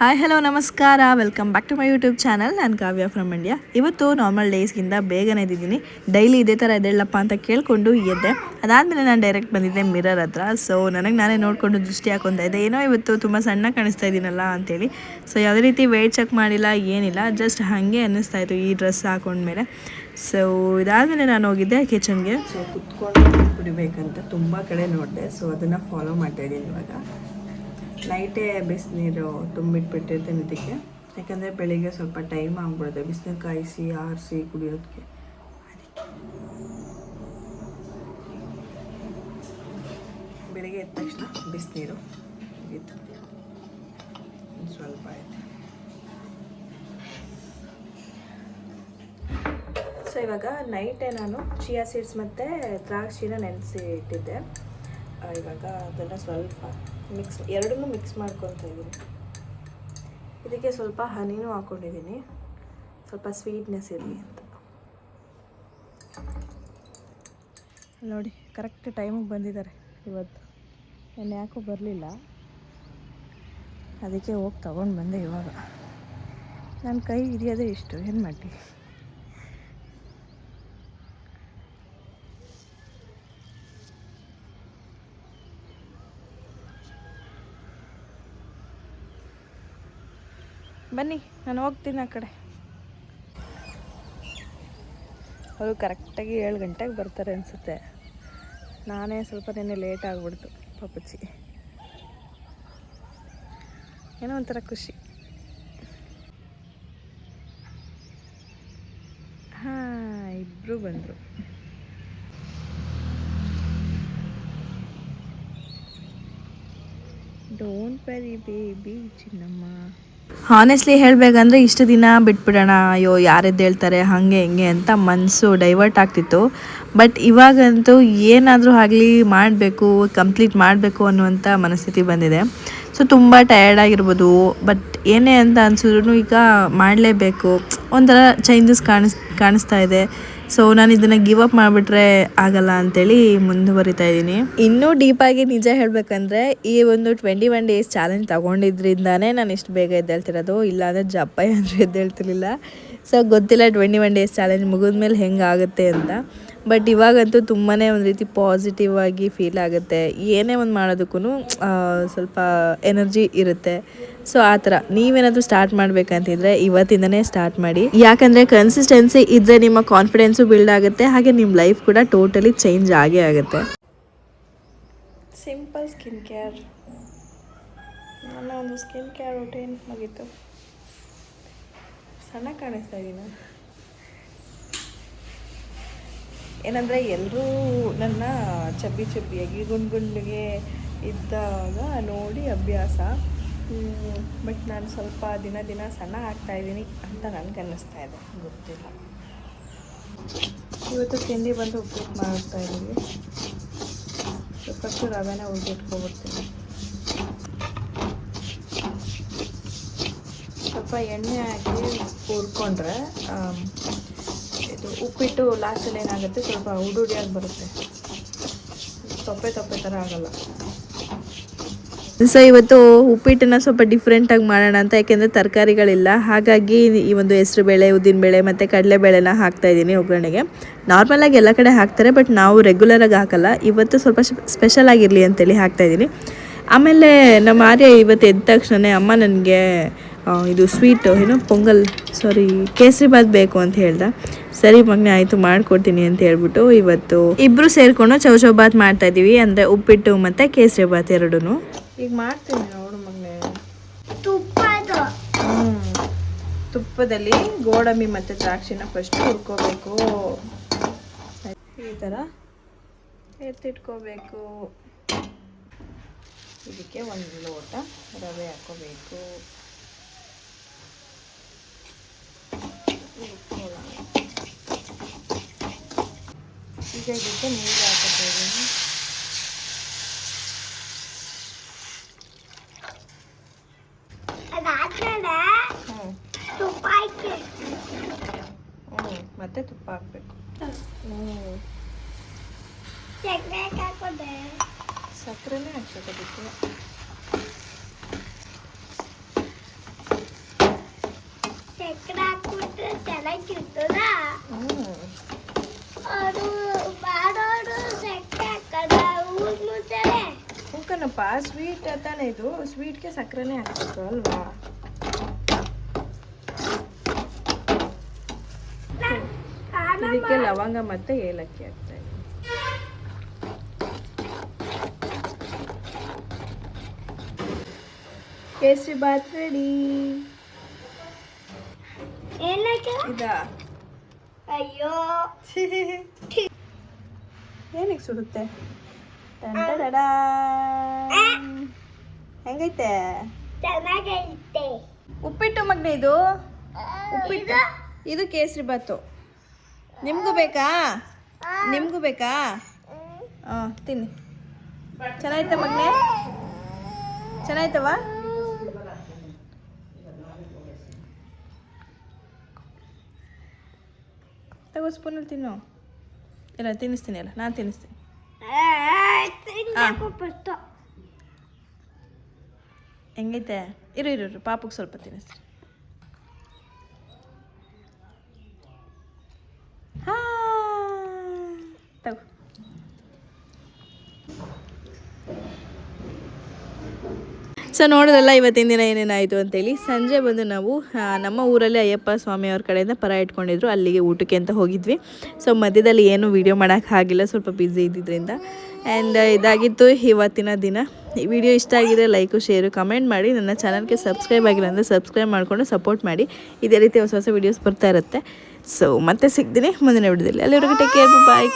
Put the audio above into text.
Hi hello ನಮಸ್ಕಾರ, welcome back to my YouTube channel. ನಾನು Kavya from India. ಇವತ್ತು normal ಡೇಸ್ಗಿಂತ ಬೇಗನೆ ಎದ್ದಿದ್ದೀನಿ. ಡೈಲಿ ಇದೇ ಥರ ಎದ್ದೇಳಪ್ಪ ಅಂತ ಕೇಳಿಕೊಂಡು ಎದ್ದೆ. ಅದಾದಮೇಲೆ ನಾನು ಡೈರೆಕ್ಟ್ ಬಂದಿದ್ದೆ ಮಿರರ್ ಹತ್ರ. ಸೊ ನನಗೆ ನಾನೇ ನೋಡಿಕೊಂಡು ದೃಷ್ಟಿ ಹಾಕೊತಾ ಇದ್ದೆ, ಏನೋ ಇವತ್ತು ತುಂಬ ಸಣ್ಣ ಕಾಣಿಸ್ತಾ ಇದ್ದೀನಲ್ಲ ಅಂತೇಳಿ. ಸೊ ಯಾವುದೇ ರೀತಿ ವೆಯ್ಟ್ ಚೆಕ್ ಮಾಡಿಲ್ಲ, ಏನಿಲ್ಲ, ಜಸ್ಟ್ ಹಾಗೆ ಅನ್ನಿಸ್ತಾ ಇತ್ತು ಈ ಡ್ರೆಸ್ ಹಾಕೊಂಡ್ಮೇಲೆ. ಸೊ ಇದಾದಮೇಲೆ ನಾನು ಹೋಗಿದ್ದೆ ಕಿಚನ್ಗೆ. ಸೊ ಕುತ್ಕೊಂಡು ಕುಡಿಬೇಕಂತ ತುಂಬ ಕಡೆ ನೋಡಿದೆ. ಸೊ ಅದನ್ನು ಫಾಲೋ ಮಾಡ್ತಾಯಿದ್ದೀನಿ ಇವಾಗ. ನೈಟೇ ಬಿಸಿನೀರು ತುಂಬಿಟ್ಬಿಟ್ಟಿರ್ತೀನಿ ಇದಕ್ಕೆ, ಯಾಕಂದರೆ ಬೆಳಿಗ್ಗೆ ಸ್ವಲ್ಪ ಟೈಮ್ ಆಗ್ಬಿಡುತ್ತೆ ಬಿಸಿನೀರು ಕಾಯಿಸಿ ಆರಿಸಿ ಕುಡಿಯೋದಕ್ಕೆ. ಬೆಳಿಗ್ಗೆ ಎದ್ದ ತಕ್ಷಣ ಬಿಸಿನೀರು ಇತ್ತು, ಸ್ವಲ್ಪ ಆಯಿತು. ಸೊ ಇವಾಗ ನೈಟೇ ನಾನು ಚಿಯಾ ಸೀಡ್ಸ್ ಮತ್ತು ದ್ರಾಕ್ಷಿನ ನೆನೆಸಿ ಇಟ್ಟಿದ್ದೆ. ಇವಾಗ ಅದನ್ನು ಸ್ವಲ್ಪ ಎರಡನ್ನೂ ಮಿಕ್ಸ್ ಮಾಡ್ಕೊತಾ ಇದ್ದೀನಿ. ಇದಕ್ಕೆ ಸ್ವಲ್ಪ ಹನಿನೂ ಹಾಕ್ಕೊಂಡಿದ್ದೀನಿ, ಸ್ವಲ್ಪ ಸ್ವೀಟ್ನೆಸ್ ಇರಲಿ ಅಂತ. ನೋಡಿ, ಕರೆಕ್ಟ್ ಟೈಮಿಗೆ ಬಂದಿದ್ದಾರೆ ಇವತ್ತು. ನಾನು ಯಾಕೂ ಬರಲಿಲ್ಲ, ಅದಕ್ಕೆ ಹೋಗಿ ತೊಗೊಂಡು ಬಂದೆ. ಇವಾಗ ನನ್ನ ಕೈ ಹಿಡಿಯೋದೇ ಇಷ್ಟು, ಏನು ಮಾಡಿ. ಬನ್ನಿ, ನಾನು ಹೋಗ್ತೀನಿ ಆ ಕಡೆ. ಅವರು ಕರೆಕ್ಟಾಗಿ 7 ಗಂಟೆಗೆ ಬರ್ತಾರೆ ಅನಿಸುತ್ತೆ. ನಾನೇ ಸ್ವಲ್ಪ ನೆನ್ನೆ ಲೇಟ್ ಆಗಿಬಿಡ್ತು ಪಾಪಚ್ಚಿ. ಏನೋ ಒಂಥರ ಖುಷಿ. ಹಾಂ, ಇಬ್ಬರು ಬಂದರು. Don't worry baby Chinnamma. Honestly ಹೇಳಬೇಕಂದ್ರೆ ಇಷ್ಟು ದಿನ ಬಿಟ್ಬಿಡೋಣ, ಅಯ್ಯೋ ಯಾರೆದ್ದು ಹೇಳ್ತಾರೆ ಹಾಗೆ ಹಿಂಗೆ ಅಂತ ಮನಸ್ಸು ಡೈವರ್ಟ್ ಆಗ್ತಿತ್ತು. ಬಟ್ ಇವಾಗಂತೂ ಏನಾದರೂ ಆಗಲಿ ಮಾಡಬೇಕು, ಕಂಪ್ಲೀಟ್ ಮಾಡಬೇಕು ಅನ್ನುವಂಥ ಮನಸ್ಥಿತಿ ಬಂದಿದೆ. ಸೊ ತುಂಬ ಟಯರ್ಡ್ ಆಗಿರ್ಬೋದು, ಬಟ್ ಏನೇ ಅಂತ ಅನ್ಸಿದ್ರು ಈಗ ಮಾಡಲೇಬೇಕು. ಒಂಥರ ಚೇಂಜಸ್ ಕಾಣಿಸ್ತಾ ಇದೆ. ಸೊ ನಾನು ಇದನ್ನು ಗಿವ್ ಅಪ್ ಮಾಡಿಬಿಟ್ರೆ ಆಗಲ್ಲ ಅಂತೇಳಿ ಮುಂದುವರಿತಾ ಇದ್ದೀನಿ. ಇನ್ನೂ ಡೀಪಾಗಿ ನಿಜ ಹೇಳಬೇಕಂದ್ರೆ ಈ ಒಂದು 21 ಡೇಸ್ ಚಾಲೆಂಜ್ ತೊಗೊಂಡಿದ್ರಿಂದಾನೇ ನಾನು ಇಷ್ಟು ಬೇಗ ಎದ್ದೇಳ್ತಿರೋದು. ಇಲ್ಲಾಂದರೆ ಜಪ್ಪಯ್ಯ ಅಂದರೆ ಎದ್ದೇಳ್ತಿರ್ಲಿಲ್ಲ. ಸೊ ಗೊತ್ತಿಲ್ಲ 21 ಡೇಸ್ ಚಾಲೆಂಜ್ ಮುಗಿದ್ಮೇಲೆ ಹೆಂಗಾಗುತ್ತೆ ಅಂತ. ಬಟ್ ಇವಾಗಂತೂ ತುಂಬಾ ಒಂದು ರೀತಿ ಪಾಸಿಟಿವ್ ಆಗಿ ಫೀಲ್ ಆಗುತ್ತೆ. ಏನೇ ಒಂದು ಮಾಡೋದಕ್ಕೂ ಸ್ವಲ್ಪ ಎನರ್ಜಿ ಇರುತ್ತೆ. ಸೊ ಆ ಥರ ನೀವೇನಾದರೂ ಸ್ಟಾರ್ಟ್ ಮಾಡಬೇಕಂತಿದ್ರೆ ಇವತ್ತಿಂದನೇ ಸ್ಟಾರ್ಟ್ ಮಾಡಿ. ಯಾಕಂದರೆ ಕನ್ಸಿಸ್ಟೆನ್ಸಿ ಇದ್ದರೆ ನಿಮ್ಮ ಕಾನ್ಫಿಡೆನ್ಸು ಬಿಲ್ಡ್ ಆಗುತ್ತೆ, ಹಾಗೆ ನಿಮ್ಮ ಲೈಫ್ ಕೂಡ ಟೋಟಲಿ ಚೇಂಜ್ ಆಗೇ ಆಗುತ್ತೆ. ಸಿಂಪಲ್ ಸ್ಕಿನ್ ಕೇರ್, ನನ್ನ ಒಂದು ಸ್ಕಿನ್ ಕೇರ್ ರೂಟೀನ್ ಮುಗೀತು. ಸಣ್ಣ ಕಾಣಿಸ್ತಾ ಇದ್ದೀನಿ. ಏನಂದರೆ ಎಲ್ಲರೂ ನನ್ನ ಚಬ್ಬಿಯಾಗಿ ಗುಂಡಿಗೆ ಇದ್ದಾಗ ನೋಡಿ ಅಭ್ಯಾಸ. ಬಟ್ ನಾನು ಸ್ವಲ್ಪ ದಿನ ಸಣ್ಣ ಆಗ್ತಾಯಿದ್ದೀನಿ ಅಂತ ನನಗೆ ಅನ್ನಿಸ್ತಾ ಇದೆ, ಗೊತ್ತಿಲ್ಲ. ಇವತ್ತು ತಿಂಡಿ ಬಂದು ಉಪ್ಪಿಟ್ಟು ಮಾಡ್ತಾಯಿದ್ದೀವಿ. ಫಸ್ಟು ರವೆನ ಹುರಿದಿಟ್ಕೊಬಿಡ್ತೀನಿ. ಸ್ವಲ್ಪ ಎಣ್ಣೆ ಹಾಕಿ ಹುರ್ಕೊಂಡ್ರೆ ಇದು ಉಪ್ಪಿಟ್ಟು ಲಾಸ್ಟಲ್ಲಿ ಏನಾಗುತ್ತೆ, ಸ್ವಲ್ಪ ಉಡುಡಿಯಾಗಿ ಬರುತ್ತೆ, ತೊಪ್ಪೆ ಥರ ಆಗಲ್ಲ. ಸೊ ಇವತ್ತು ಉಪ್ಪಿಟ್ಟನ್ನು ಸ್ವಲ್ಪ ಡಿಫ್ರೆಂಟಾಗಿ ಮಾಡೋಣ ಅಂತ, ಯಾಕೆಂದರೆ ತರಕಾರಿಗಳಿಲ್ಲ. ಹಾಗಾಗಿ ಈ ಒಂದು ಹೆಸರುಬೇಳೆ, ಉದ್ದಿನಬೇಳೆ ಮತ್ತು ಕಡಲೆಬೇಳೆನ ಹಾಕ್ತಾಯಿದ್ದೀನಿ ಒಗ್ಗರಣೆಗೆ. ನಾರ್ಮಲಾಗಿ ಎಲ್ಲ ಕಡೆ ಹಾಕ್ತಾರೆ, ಬಟ್ ನಾವು ರೆಗ್ಯುಲರಾಗಿ ಹಾಕಲ್ಲ. ಇವತ್ತು ಸ್ವಲ್ಪ ಸ್ಪೆಷಲ್ ಆಗಿರಲಿ ಅಂತೇಳಿ ಹಾಕ್ತಾಯಿದ್ದೀನಿ. ಆಮೇಲೆ ನಮ್ಮ ಆರ್ಯ ಇವತ್ತು ಎದ್ದ ತಕ್ಷಣ ಅಮ್ಮ ನನಗೆ ಇದು ಸ್ವೀಟು ಕೇಸರಿ ಬಾತ್ ಬೇಕು ಅಂತ ಹೇಳ್ದ. ಸರಿ ಮಗನೇ ಆಯಿತು ಮಾಡಿಕೊಡ್ತೀನಿ ಅಂತ ಹೇಳ್ಬಿಟ್ಟು ಇವತ್ತು ಇಬ್ಬರು ಸೇರಿಕೊಂಡು ಚೌಚೌ ಬಾತ್ ಮಾಡ್ತಾಯಿದ್ದೀವಿ. ಅಂದರೆ ಉಪ್ಪಿಟ್ಟು ಮತ್ತು ಕೇಸರಿ ಬಾತ್ ಎರಡೂ. ಈಗ ಮಾಡ್ತೀನಿ ನೋಡು ಮಗನೇ. ತುಪ್ಪದಲ್ಲಿ ಗೋಡಂಬಿ ಮತ್ತು ದ್ರಾಕ್ಷಿನ ಫಸ್ಟ್ ಹುರ್ಕೋಬೇಕು. ಈ ಥರ ಎತ್ತಿಟ್ಕೋಬೇಕು. ಇದಕ್ಕೆ 1 ಲೋಟ ರವೆ ಹಾಕೋಬೇಕು. ಈಗ ಇದಕ್ಕೆ ನೀರು ಹಾಕೋಬೇಕು. ಮತ್ತೆ ತುಪ್ಪ ಹಾಕಬೇಕು. ಸಕ್ಕರೆನೇ ಹಾಕ್ಬೇಕು ಅದಕ್ಕೆ. ಹೂಕನಪ್ಪ ಸ್ವೀಟ್ ತಾನೇ ಇದು, ಸ್ವೀಟ್ಗೆ ಸಕ್ಕರೆನೇ ಹಾಕ್ಬೇಕು ಅಲ್ವಾ? ಇದಕ್ಕೆ ಲವಂಗ ಮತ್ತೆ ಏಲಕ್ಕಿ ಹಾಕ್ತಾ ಇದ್ದೀನಿ. ಕೇಸರಿ ಬಾತ್ ರೆಡಿ. ಇದಾ? ಅಯ್ಯೋ ಏನಕ್ಕೆ ಸುಡುತ್ತೆ? ಹೆಂಗೈತೆ? ಚೆನ್ನಾಗೈತೆ. ಉಪ್ಪಿಟ್ಟು ಮಗ್ನೆ ಇದು ಉಪ್ಪಿಟ್ಟು. ಇದು ಕೇಸರಿ ಬಾತು. ನಿಮಗೂ ಬೇಕಾ? ನಿಮಗೂ ಬೇಕಾ? ಹಾಂ ತಿನ್ನಿ. ಚೆನ್ನಾಯ್ತ ಮಗ್ನೆ? ಚೆನ್ನಾಯ್ತವ? ತಗೋ ಸ್ಪೂನಲ್ಲಿ ತಿನ್ನು. ಇಲ್ಲ ತಿನ್ನಿಸ್ತೀನಿ, ಅಲ್ಲ ನಾನು ತಿನ್ನಿಸ್ತೀನಿ. ಹೆಂಗೈತೆ? ಇರು ಇರು ಇರು, ಪಾಪಕ್ಕೆ ಸ್ವಲ್ಪ ತಿನ್ನಿಸ್ತೀನಿ. ಹಾಂ ತಗೋ. ಸೊ ನೋಡೋದಲ್ಲ ಇವತ್ತಿನ ದಿನ ಏನೇನಾಯಿತು ಅಂತೇಳಿ. ಸಂಜೆ ಬಂದು ನಾವು ನಮ್ಮ ಊರಲ್ಲಿ ಅಯ್ಯಪ್ಪ ಸ್ವಾಮಿಯವ್ರ ಕಡೆಯಿಂದ ಪರ ಇಟ್ಕೊಂಡಿದ್ರು, ಅಲ್ಲಿಗೆ ಊಟಕ್ಕೆ ಅಂತ ಹೋಗಿದ್ವಿ. ಸೊ ಮಧ್ಯದಲ್ಲಿ ಏನೂ ವೀಡಿಯೋ ಮಾಡೋಕ್ಕಾಗಿಲ್ಲ, ಸ್ವಲ್ಪ ಬ್ಯುಸಿ ಇದ್ದಿದ್ದರಿಂದ. ಆ್ಯಂಡ್ ಇದಾಗಿತ್ತು ಇವತ್ತಿನ ದಿನ. ಈ ವಿಡಿಯೋ ಇಷ್ಟ ಆಗಿದ್ರೆ ಲೈಕು ಶೇರು ಕಮೆಂಟ್ ಮಾಡಿ. ನನ್ನ ಚಾನಲ್ಗೆ ಸಬ್ಸ್ಕ್ರೈಬ್ ಆಗಿಲ್ಲ ಅಂದರೆ ಸಬ್ಸ್ಕ್ರೈಬ್ ಮಾಡಿಕೊಂಡು ಸಪೋರ್ಟ್ ಮಾಡಿ. ಇದೇ ರೀತಿ ಹೊಸ ಹೊಸ ವೀಡಿಯೋಸ್ ಬರ್ತಾ ಇರುತ್ತೆ. ಸೊ ಮತ್ತೆ ಸಿಗ್ತೀನಿ ಮುಂದಿನ ವಿಡಿಯೋದಲ್ಲಿ. ಅಲ್ಲಿವರೆಗೂ ಟೇಕ್ ಕೇರ್, ಬಾಯ್.